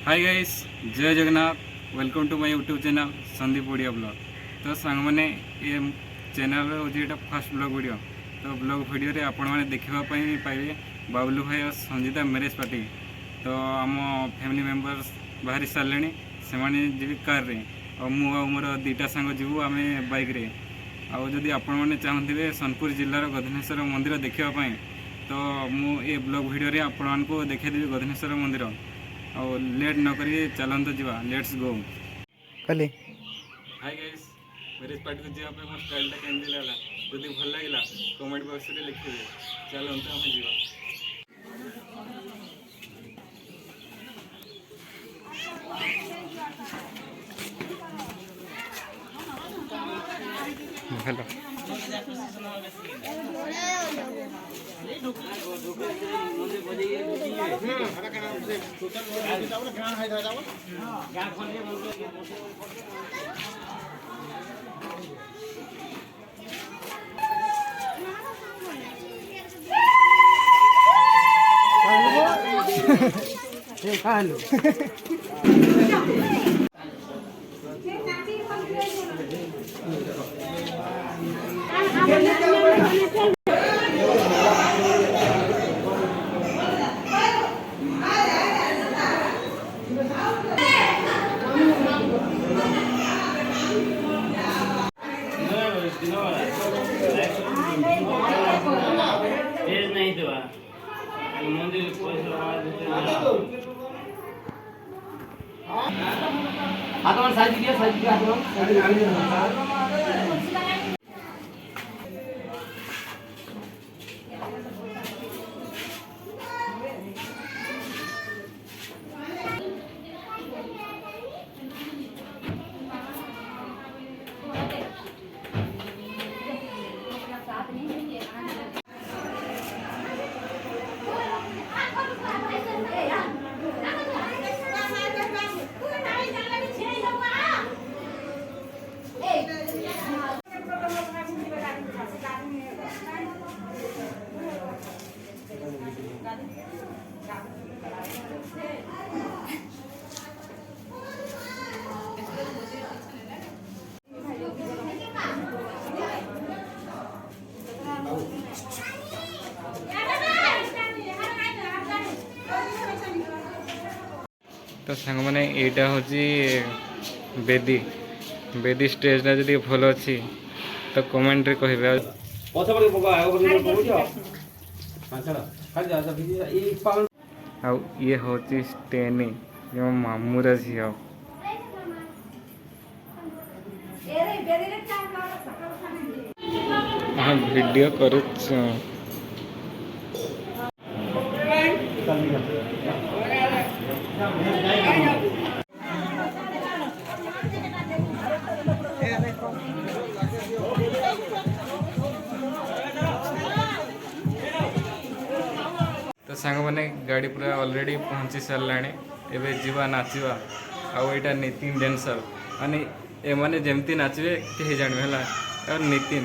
हाय guys, जय Jagannath. Welcome to my YouTube channel Sandeep Odia blog. तो सांग मैंने ये चैनल हूँ फर्स्ट ब्लॉग वीडियो। तो ब्लॉग वीडियो रे आपण मैंने देखापी पाइबे बाबलू भाई और संजीता मैरेज पार्टी। तो आम फैमिली मेंबर्स बाहरी सारे से जी कार रे और मोर दुटा सांग जीवु आम बाइक रे। आउ जदि आपण मैंने चाहते सोनपुर जिलार गधेनेश्वर मंदिर देखापी तो ये ब्लॉग वीडियो रे आपण मानक देखेदेवी गधेनेश्वर मंदिर। और लेट न करी चलते जावा, लेट्स गो। कले हाय गाइस, मैरेज पार्टी को जावा पे मो स्टाइलटा केमती लागला जदि भल लागला कमेंट बॉक्स रे लिखिबे। चलते हम जावा। हेलो तो सांग मैंने यहाँ हूँ बेदी बेदी स्टेजटा जब भल अच्छी तो कमेंट रे कहे। ये हूँ स्टेनी जो मामूर झी वीडियो कर तो सांग मैंने गाड़ी पूरा ऑलरेडी पहुँची सारा एवं जीवा नाचवा आईटा नितिन डांसर माने एमाने जमती नाचे कहीं जानवे है और नितिन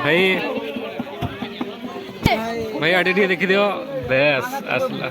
भाई भाई आटे टे देखी दियो बेस आसला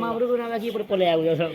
माबरू को नाला की पर पले आउ जो सब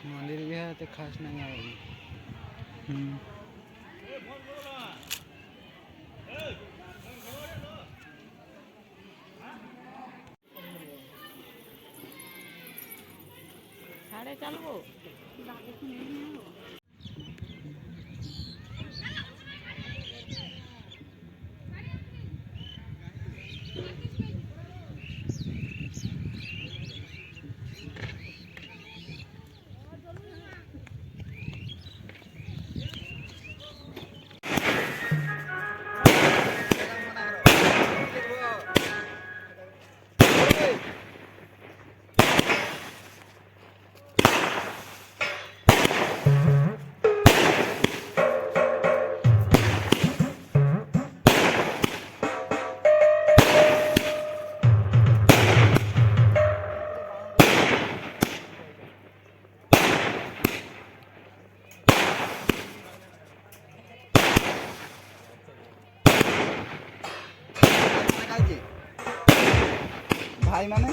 मंदिर भी है तो खास नहीं आएगी। साढ़े चलो भाई माने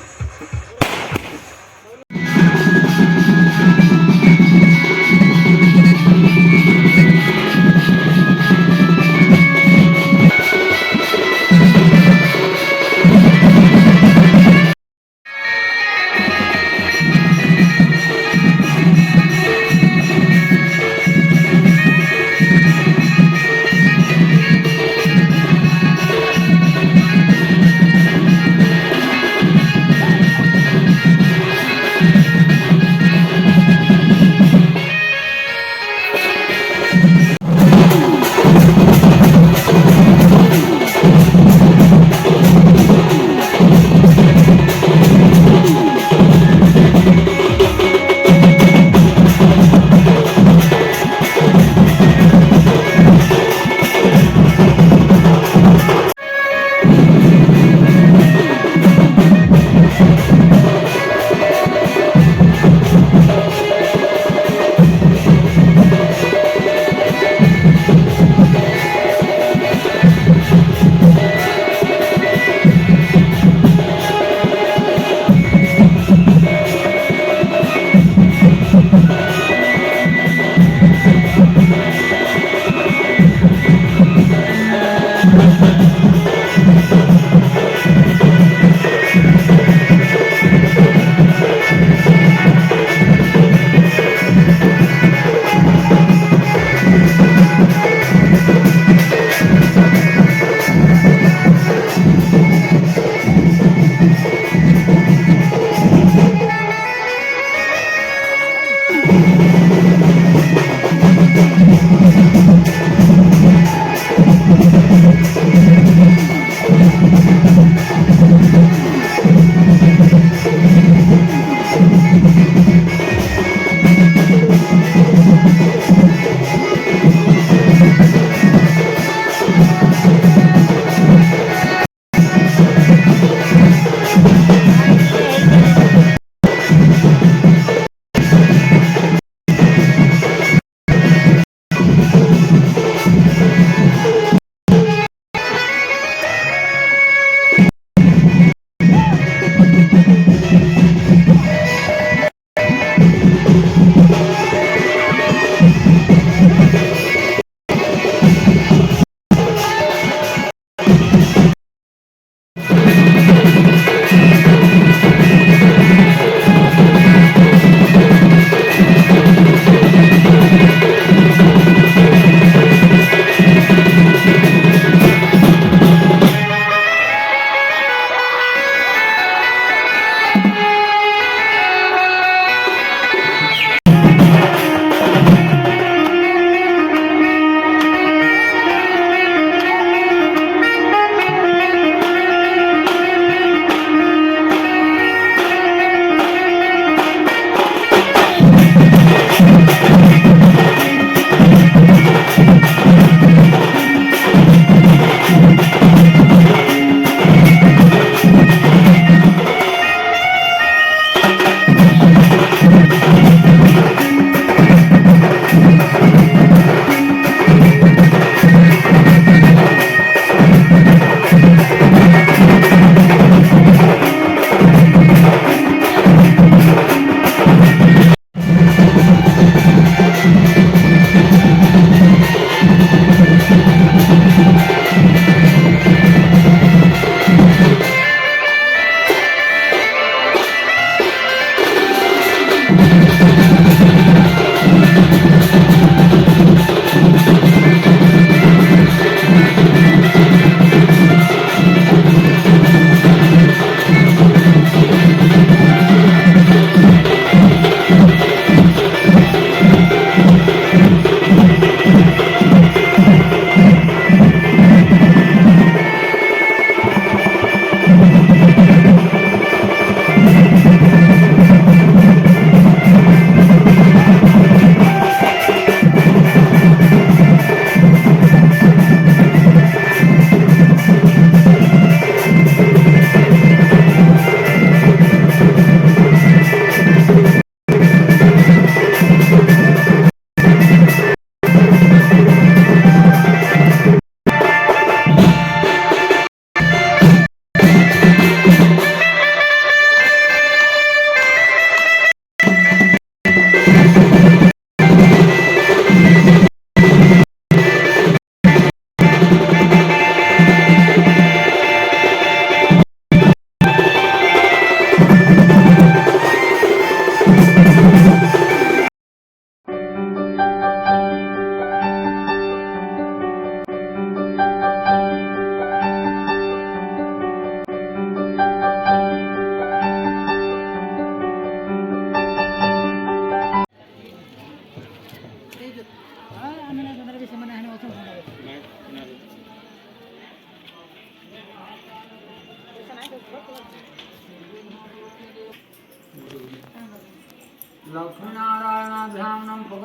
लक्ष्मीनारायणाभ्यां नमः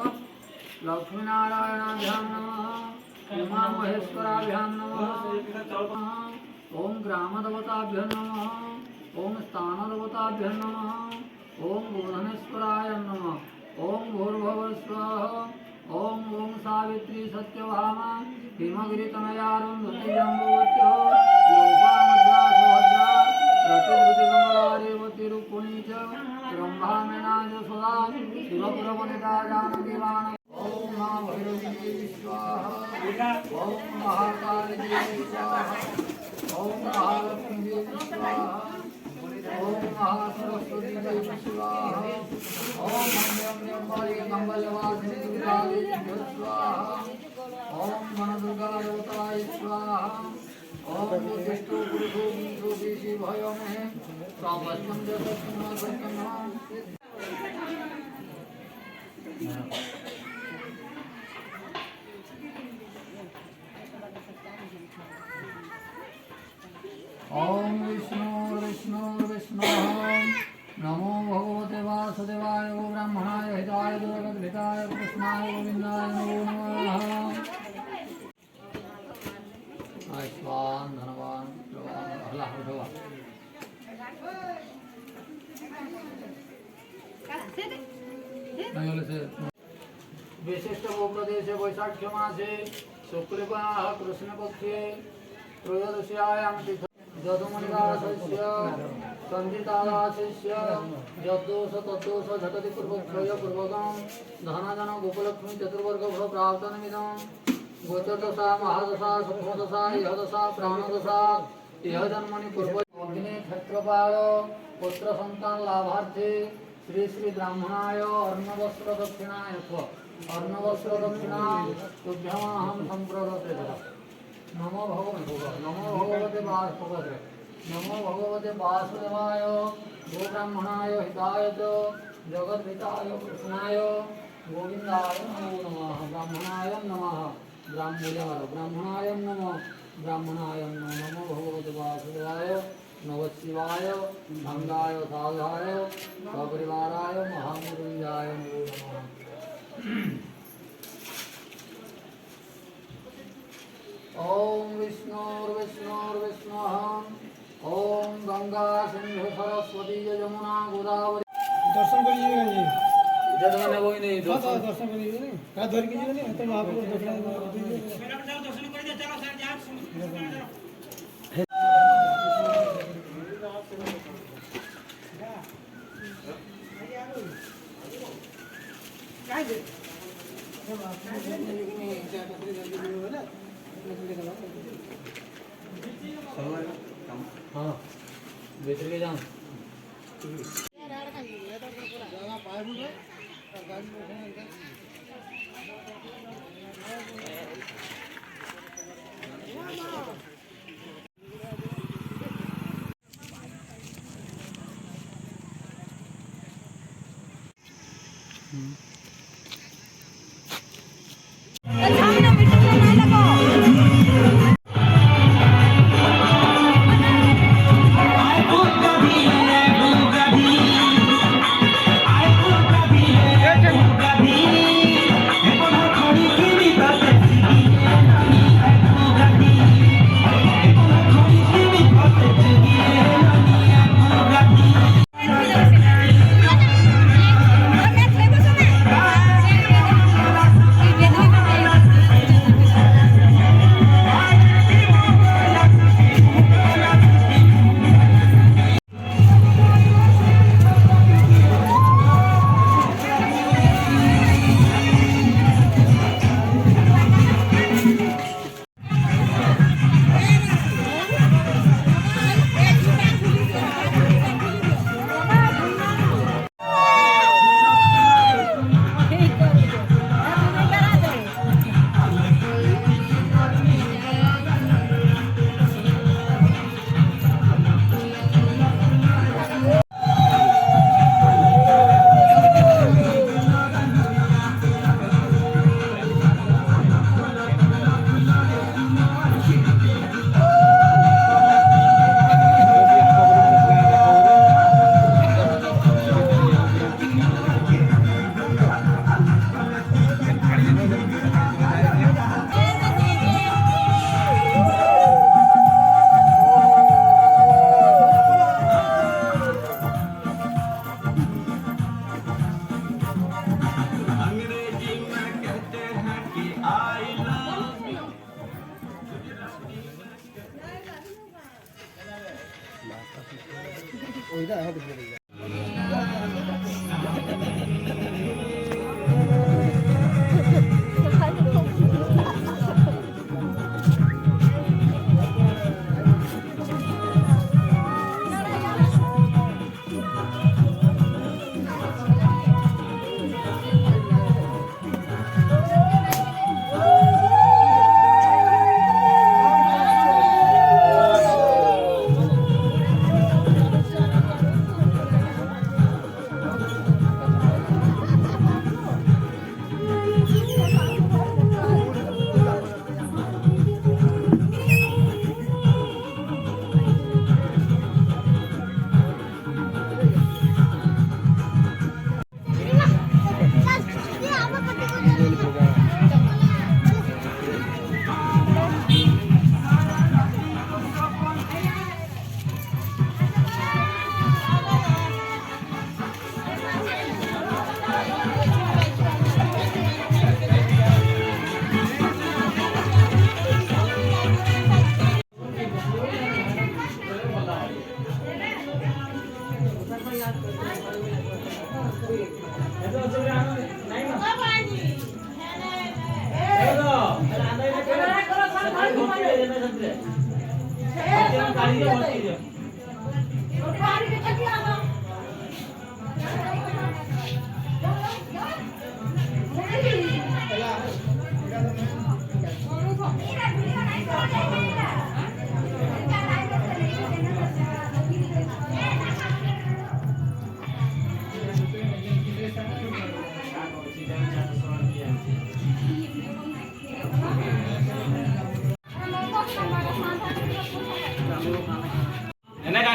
लक्ष्मीनारायणाभ्यां नमः उमामहेश्वराभ्यां नमः ओम ग्रामदेवताभ्यो नमः ओम स्थानदेवताभ्यो नमः ओम गोधनेश्वराय नमः ओम भूर्भुवः स्वः ओम ओम सावित्री सत्यभामा हिमगिरितनयारुन्धति जम्बुवत्यो लोपामुद्रा सुभद्रा रतिधृतिकमला रेवतिरुक्मिणी च ब्रह्मामेना यशोदा शिवपुरवनिता जानकीवान ओम नमः भैरवी स्वाहा ओम महाकाली देवी स्वाहा ओम महालक्ष्मी देवी स्वाहा ओम महासरस्वती देवी स्वाहा ओम मंगलमंगली मंगलवासिनी देवी स्वाहा ओम मनदुर्गा देवताय स्वाहा ओम बुद्धिष्टो पुरुषो विष्णु देशी भयो में स्वामस्तं जगत्संहारकं ओम विष्णु विष्णु विष्णु नमो भगवते वासुदेवाय गो ब्रह्मणाय हिताय जगद्धिताय कृष्णाय गोविंदाय नमो नमः आयुष्मान धनवान प्रवान हला हवा विशिष्ट वो प्रदेश वैशाख्य मासे शुक्लपक्षः कृष्णपक्षे त्रयोदश्यायां तिथौ जदुमनिदासस्य संजितादासस्य यद्दोष तद्दोष झटति पूर्वक्षयपूर्वकं धनजन गोपलक्ष्मी चतुर्वर्गफल प्राप्तनिमिदं गोचरदशा महादशा सूक्ष्मदशा इहदशा प्राणदशा इह जन्मनि पूर्व अग्नि क्षत्रपाल पुत्र संतान लाभार्थे श्री श्री ब्राह्मणाय अर्णवस्त्र दक्षिणाय अर्णवस्त्र दक्षिणा तुभ्यमहं संप्रदते नमो भगवते वासुदेवाय नमो भगवते वासुदेवाय गो ब्राह्मणाय हिताय च जगद्धिताय कृष्णाय गोविंदाय नमो नमः ब्राह्मणाय नमः ब्राह्मणाय नमः ब्राह्मणाय नमो भगवते वासुदेवाय नमः शिवाय भंगाय साधाय सपरिवाराय महामृत्युंजयाय नमो नमः ओम विष्णुर्विष्णुर्विष्णु ओम गंगा सिंधु सरस्वती यमुना गोदावरी दर्शन करिएगा जी जदमने वही नहीं दर्शन करिएगा नहीं का धर कीजिएगा नहीं तो महाप्रभु दर्शन हाँ भीतर के जाऊँ ওইটা এখন দেখতে পাই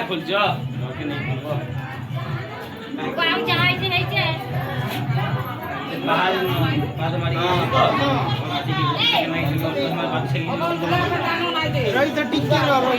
খুলছ ওকে নেই খুলবো আর চাইছে নাইছে বাহার বাদ মারি তো মাটি কি নাই খুলবো তোমার বাচ্চা কি রাইট ঠিক করে আবার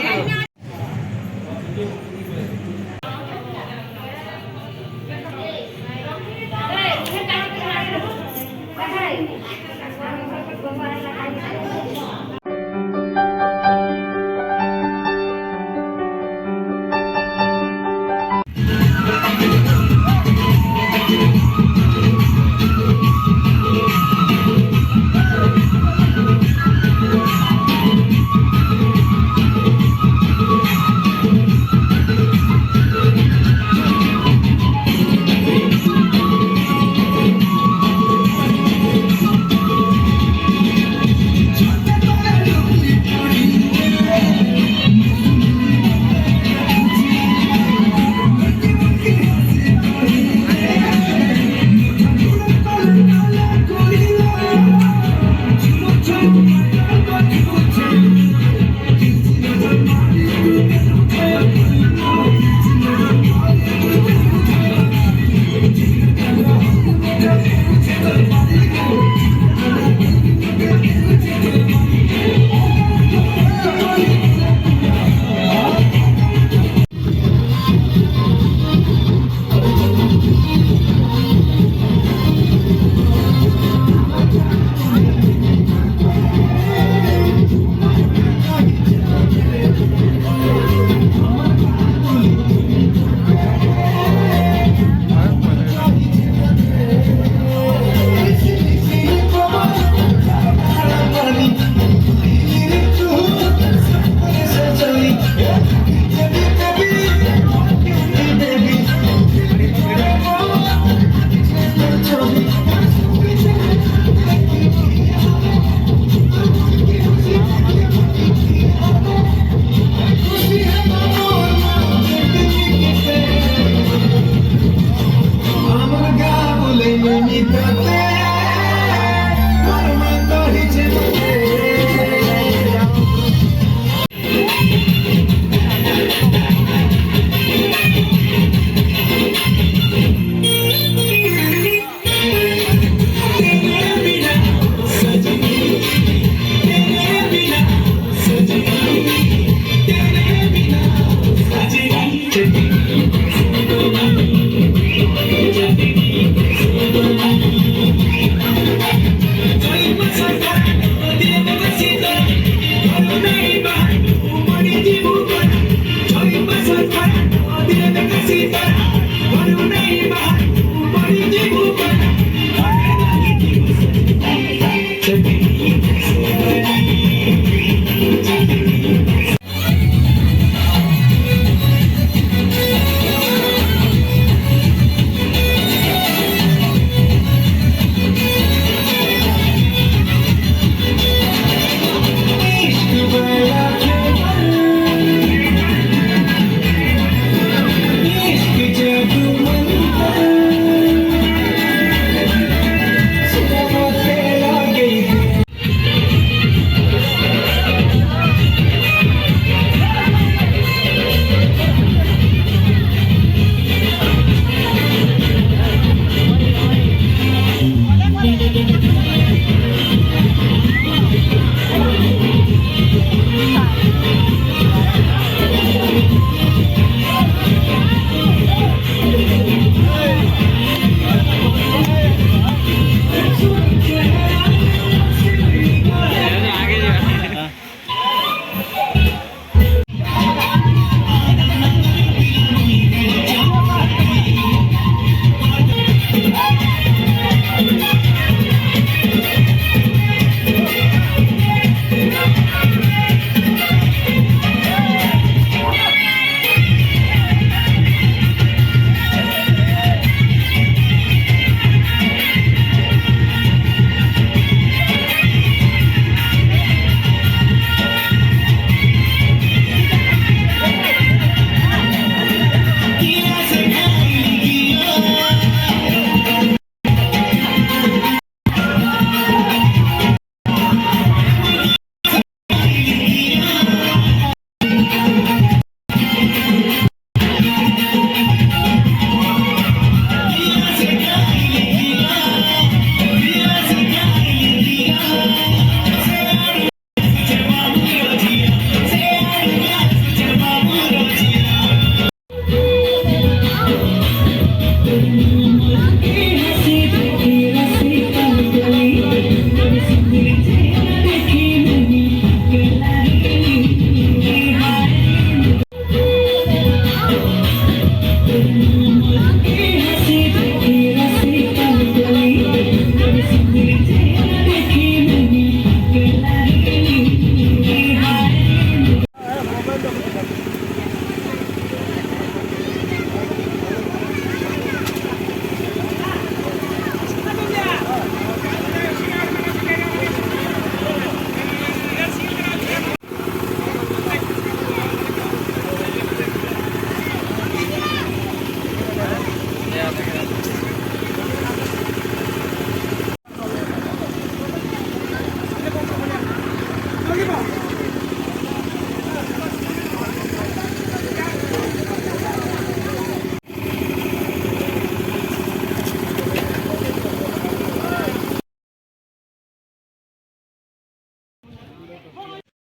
Thank you.